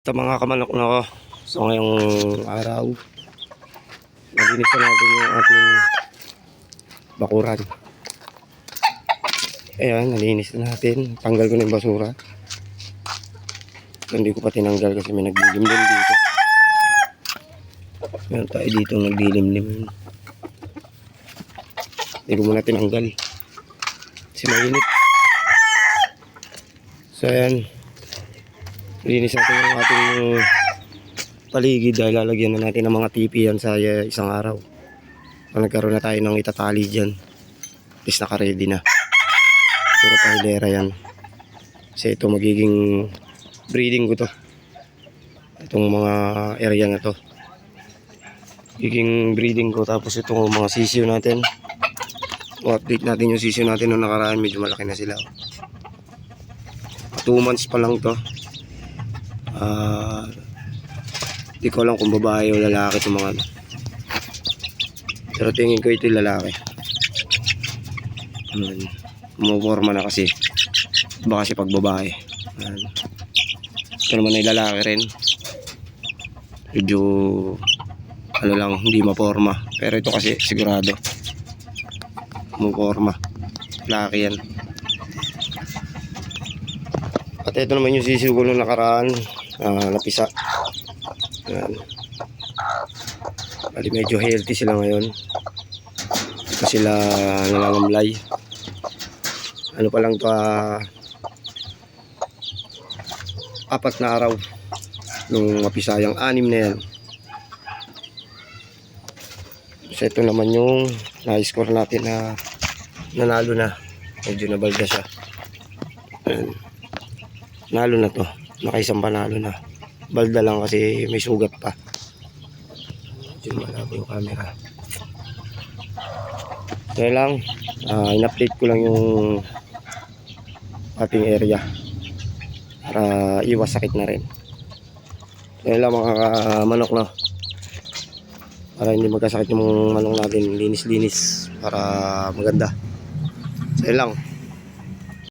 Ito mga kamanok na ko. So ngayong araw, nalinis na natin yung ating bakuran. Ayan, nalinis na natin. Tanggal ko na yung basura. Hindi ko pa tinanggal kasi may naglilimlim dito. Meron tayo dito naglilimlim. Hindi ko muna tinanggal kasi mainit. So ayan, linis natin yung ating paligid dahil lalagyan na natin ng mga tipi yan sa isang araw. So, nagkaroon na tayo ng itatali dyan. At least naka-ready na. Pero pahilera yan. Kasi ito magiging breeding ko to. Itong mga area na to. Magiging breeding ko. Tapos itong mga sisiyo natin. O-update natin yung sisiyo natin nung nakaraan. Medyo malaki na sila. 2 months pa lang to. Hindi ko alam kung babae o lalaki itong mga ano. Pero tingin ko ito yung lalaki. Umuporma na kasi. Iba kasi pag babae. Ito naman ay lalaki rin. Medyo ano lang, hindi maporma. Pero ito kasi sigurado umuporma. Lalaki yan. At ito naman yung sisiw ko nung nakaraan. Napisa. Ayan. Bali medyo healthy sila ngayon. Ito sila nangangamlay. Ano pa lang to, 4 na araw nung mapisa yung 6 na yan. So ito naman yung na-score natin na nanalo na. Medyo nabalda siya. Ayan. Nalo na to. Nakaisang panalo na. Balda lang kasi may sugat pa. Medyo malabo yung camera. Kaya lang, in-update ko lang yung ating area para iwas sakit na rin. Kaya lang mga manok na. Para hindi magkasakit yung manok natin. Linis-linis para maganda. Kaya lang.